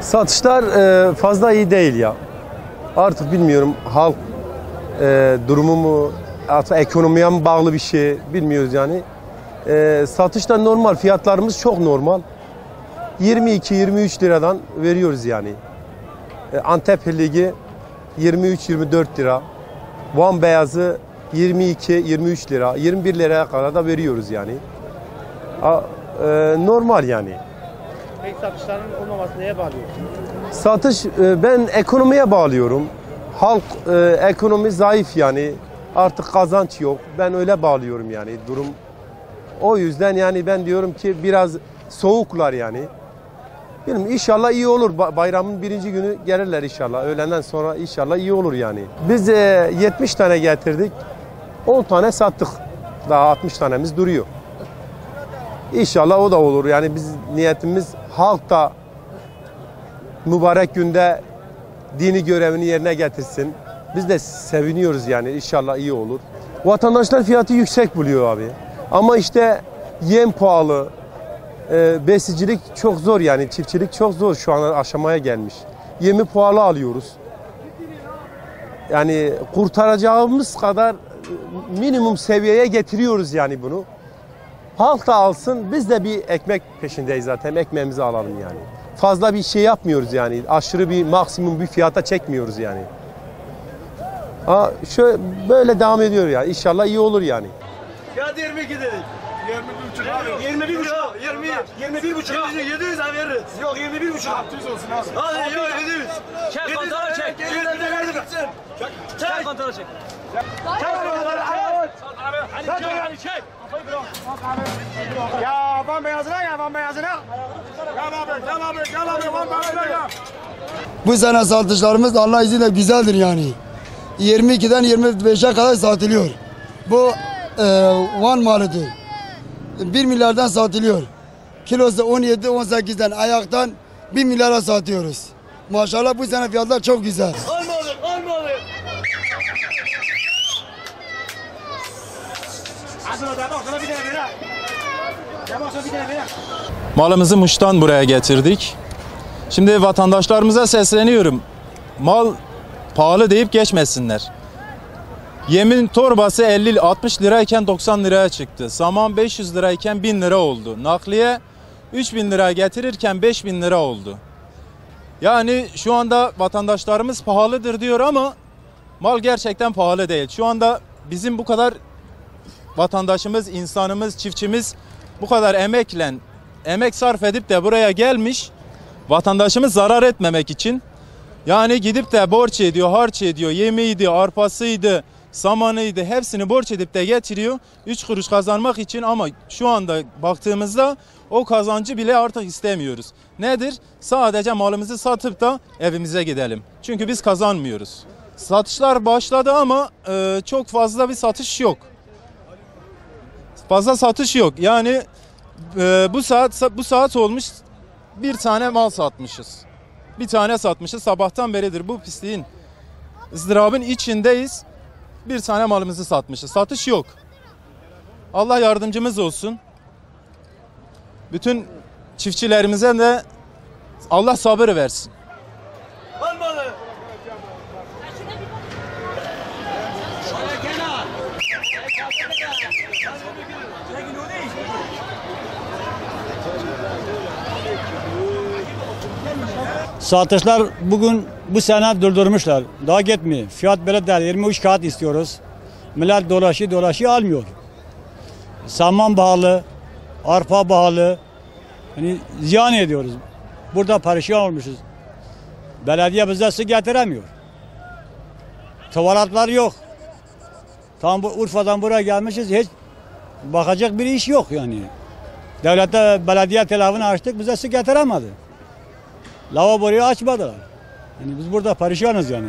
Satışlar fazla iyi değil ya. Artık bilmiyorum halk durumu mu, artık ekonomiye mi bağlı bir şey bilmiyoruz yani. Satışlar normal, fiyatlarımız çok normal. 22-23 liradan veriyoruz yani. Antep Ligi 23-24 lira. Van Beyazı 22-23 lira. 21 liraya kadar da veriyoruz yani. Normal yani. Peki satışların olmaması neye bağlıyorsun? Satış ben ekonomiye bağlıyorum. Halk ekonomi zayıf yani. Artık kazanç yok. Ben öyle bağlıyorum yani durum. O yüzden yani ben diyorum ki biraz soğuklar yani. Bilmiyorum, inşallah iyi olur. Bayramın birinci günü gelirler inşallah. Öğlenden sonra inşallah iyi olur yani. Biz 70 tane getirdik. 10 tane sattık. Daha 60 tanemiz duruyor. İnşallah o da olur. Yani biz niyetimiz halk da mübarek günde dini görevini yerine getirsin. Biz de seviniyoruz yani. İnşallah iyi olur. Vatandaşlar fiyatı yüksek buluyor abi. Ama işte yem pahalı. Besicilik çok zor yani. Çiftçilik çok zor şu an aşamaya gelmiş. Yemi pahalı alıyoruz. Yani kurtaracağımız kadar minimum seviyeye getiriyoruz yani bunu. Halk da alsın, biz de bir ekmek peşindeyiz zaten, ekmeğimizi alalım yani. Fazla bir şey yapmıyoruz yani, aşırı bir maksimum bir fiyata çekmiyoruz yani. Şöyle böyle devam ediyor ya, inşallah iyi olur yani. Fiyat 22 dedik. 21,5 abi. 21,5 700 abi veririz. Yok 21,5 600 olsun abi. Hadi yok 700. Çek kontrol çek. Çek kontrol çek. Çek. Ya Van Beyazı'na ya Van Beyazı'na. Gel abi Van Beyazı'na ya. Bu sene satışlarımız Allah izniyle güzeldir yani. 22'den 25'e kadar satılıyor. Bu Van malıdır. 1 milyardan satılıyor. Kilosu 17-18'den ayaktan 1 milyara satıyoruz. Maşallah bu sene fiyatlar çok güzel. Olmadı. Malımızı Muş'tan buraya getirdik. Şimdi vatandaşlarımıza sesleniyorum. Mal pahalı deyip geçmesinler. Yemin torbası 50-60 lirayken 90 liraya çıktı. Saman 500 lirayken 1000 lira oldu. Nakliye 3000 lira getirirken 5000 lira oldu. Yani şu anda vatandaşlarımız pahalıdır diyor ama mal gerçekten pahalı değil. Şu anda bizim bu kadar vatandaşımız, insanımız, çiftçimiz bu kadar emek sarf edip de buraya gelmiş. Vatandaşımız zarar etmemek için. Yani gidip de borç ediyor, harç ediyor, yemeğiydi, arpasıydı, samanıydı, hepsini borç edip de getiriyor 3 kuruş kazanmak için ama şu anda baktığımızda o kazancı bile artık istemiyoruz. Nedir? Sadece malımızı satıp da evimize gidelim. Çünkü biz kazanmıyoruz. Satışlar başladı ama çok fazla bir satış yok. Fazla satış yok. Yani bu saat olmuş bir tane mal satmışız. Bir tane satmışız. Sabahtan beridir bu pisliğin, ızdırabın içindeyiz. Bir tane malımızı satmışız. Satış yok. Allah yardımcımız olsun. Bütün çiftçilerimize de Allah sabır versin. Olmadı. Satışlar bu sene durdurmuşlar. Daha gitmiyor. Fiyat böyle değil. 23 kağıt istiyoruz. Millet dolaşıyor almıyor. Saman pahalı, arpa pahalı. Yani ziyan ediyoruz. Burada perişan olmuşuz. Belediye bize su getiremiyor. Tuvaletler yok. Tam bu Urfa'dan buraya gelmişiz. Hiç bakacak bir iş yok yani. Devlette belediye telefonu açtık, bize su getiremedi. Lavaboyu açmadılar. Yani biz burada perişanız yani.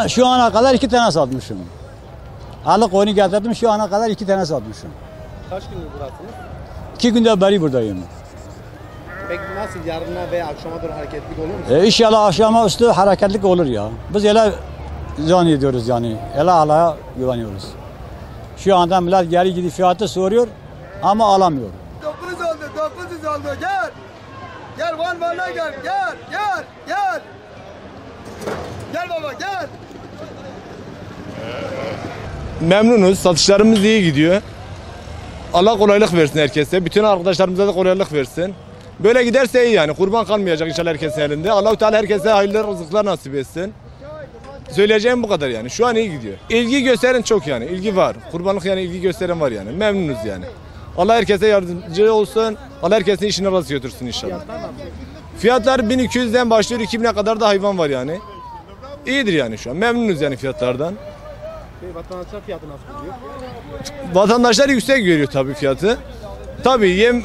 Şu ana kadar 2 tane satmışım. Alık onu getirdim, şu ana kadar 2 tane satmışım. Kaç gündür buradasınız? 2 günden beri buradayım. Peki nasıl yarına veya akşama doğru hareketlilik olur mu? İnşallah akşama üstü hareketlik olur ya. Biz öyle zannediyoruz yani. Öyle Allah'a güveniyoruz. Şu anda millet geri gidip fiyatı soruyor ama alamıyor. 900 oldu gel. Gel Van'a gel. Gel. Gel baba gel. Memnunuz. Satışlarımız iyi gidiyor. Allah kolaylık versin herkese. Bütün arkadaşlarımıza da kolaylık versin. Böyle giderse iyi yani. Kurban kalmayacak inşallah herkesin elinde. Allah-u Teala herkese hayırlı rızıklar nasip etsin. Söyleyeceğim bu kadar yani. Şu an iyi gidiyor. İlgi gösteren çok yani. İlgi var. Kurbanlık yani ilgi gösteren var yani. Memnunuz yani. Allah herkese yardımcı olsun. Allah herkesin işini rast götürsün inşallah. Fiyatlar 1200'den başlıyor. 2000'e kadar da hayvan var yani. İyidir yani şu an. Memnunuz yani fiyatlardan. Vatandaşlar fiyatı nasıl buluyor? Vatandaşlar yüksek görüyor tabii fiyatı. Tabii yem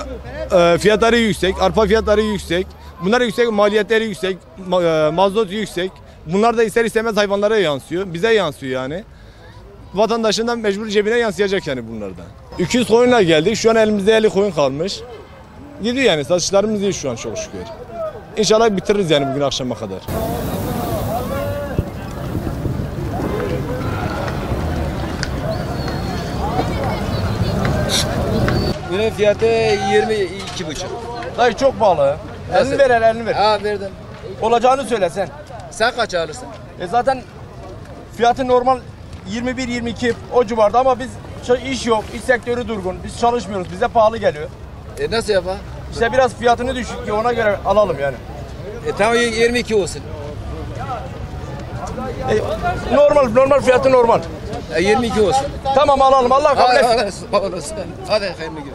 fiyatları yüksek, arpa fiyatları yüksek. Bunlar yüksek, maliyetleri yüksek, mazot yüksek. Bunlar da ister istemez hayvanlara yansıyor. Bize yansıyor yani. Vatandaşın da mecbur cebine yansıyacak yani bunlardan. 200 koyunla geldik. Şu an elimizde 50 koyun kalmış. Gidiyor yani satışlarımız iyi şu an çok şükür. İnşallah bitiririz yani bugün akşama kadar. Bunun fiyatı 22,5. Dayı çok pahalı. Elini ver, elini ver. Ha verdim. Olacağını söyle sen. Sen kaç alırsın? Zaten fiyatı normal 21-22 o civarda ama biz iş yok, iş sektörü durgun. Biz çalışmıyoruz, bize pahalı geliyor. Nasıl yapar? İşte biraz fiyatını düşük ki ona göre alalım yani. Tamam 22 olsun. Normal fiyatı normal. 22 olsun. Tamam alalım, Allah kabul etsin. Hadi hayırlı gün.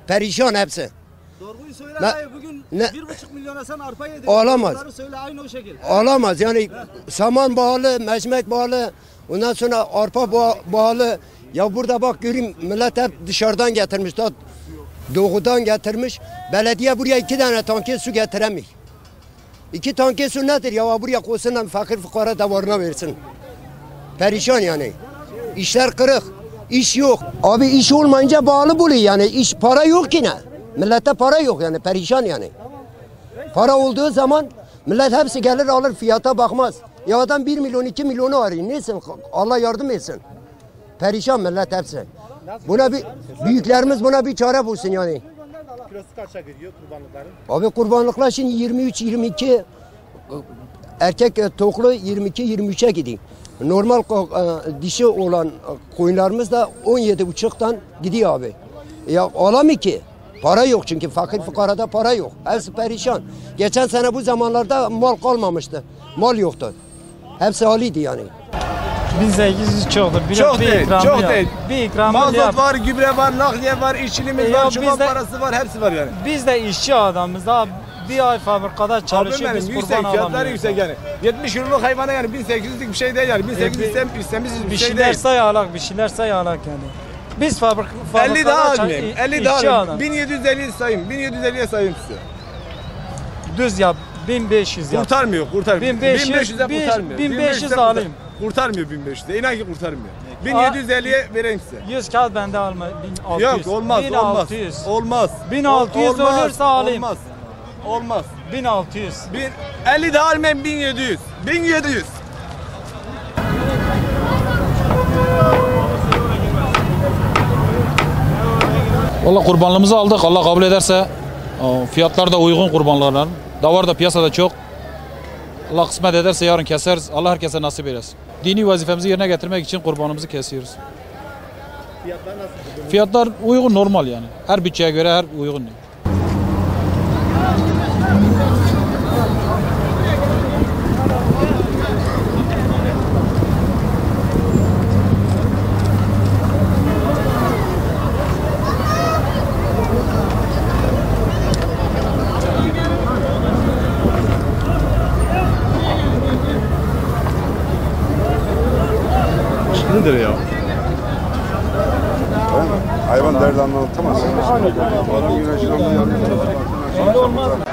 Perişan hepsi. Doğruyu söyle Ne- dayı, bugün ne- 1,5 milyona sen arpa yedin. Olamaz. Fiyatları söyle aynı o şekil. Alamaz yani saman bağlı, mecmek bağlı, ondan sonra arpa bağlı. Ya burada bak göreyim millet hep dışarıdan getirmiş, da doğudan getirmiş. Belediye buraya 2 tane tanke su getiremiyor. 2 tanke su nedir ya, buraya koysunlar fakir fukara davarına versin. Perişan yani. İşler kırık. İş yok. Abi iş olmayınca bağlı buluyor yani. İş para yok yine. Millette para yok yani, perişan yani. Para olduğu zaman millet hepsi gelir alır, fiyata bakmaz. Ya adam 1 milyon 2 milyonu arıyor. Neyse Allah yardım etsin. Perişan millet hepsi. Buna bir büyüklerimiz buna bir çare bulsun yani. Kilosu kaça gidiyor kurbanlıkların? Abi kurbanlıklar şimdi 23-22, erkek toklu 22-23'e gidiyor. Normal dişi olan koyunlarımız da 17,5'tan gidiyor abi. Ya alamıyor ki. Para yok çünkü fakir fukarada para yok. Hepsi perişan. Geçen sene bu zamanlarda mal kalmamıştı. Mal yoktu. Hepsi haliydi yani. 1800 çoktur. Çok değil, çok değil. Bir ikramı Mazot var, gübre var, nakliye var, işçiliğimiz Ya var, çoban bizde- parası var, hepsi var yani. Biz de işçi adamız abi. Bir ay fabrikada Abi çalışıyoruz. benim yüksek, fiyatları yüksek yani. 70 euroluk hayvana yani 1800'lük bir şey değil yani. 1800 istemsiz Bir bir şey şeyler değil. sayalak, bir şeyler sayalak yani. Biz 50 daha almayayım, 50 daha işçi almayayım. adam. 1750 sayayım, 1750'ye sayayım size. Düz yap, 1500 yap. Kurtarmıyor, kurtarmıyor. 1500, 1500'e kurtarmıyor. 1500 kurtar- alayım. Kurtarmıyor 1500'e, inan ki kurtarmıyor. 1750'ye vereyim size. 100 kağıt bende alma. 1600. Yok olmaz, 1600. olmaz. Olmaz. 1600 olursa alayım. Olmaz. Olmaz. 1600. 50 daha almayayım 1700. 1700. Valla kurbanlığımızı aldık. Allah kabul ederse fiyatlar da uygun kurbanlarla. Davar da piyasada çok. Allah kısmet ederse yarın keseriz. Allah herkese nasip eylesin. Dini vazifemizi yerine getirmek için kurbanımızı kesiyoruz. Fiyatlar nasıl? Fiyatlar uygun, normal yani. Her bütçeye göre her uygun. Yani. Nedir ya? Hayvan derdi anlatamazsın. Adam güneşin yanında.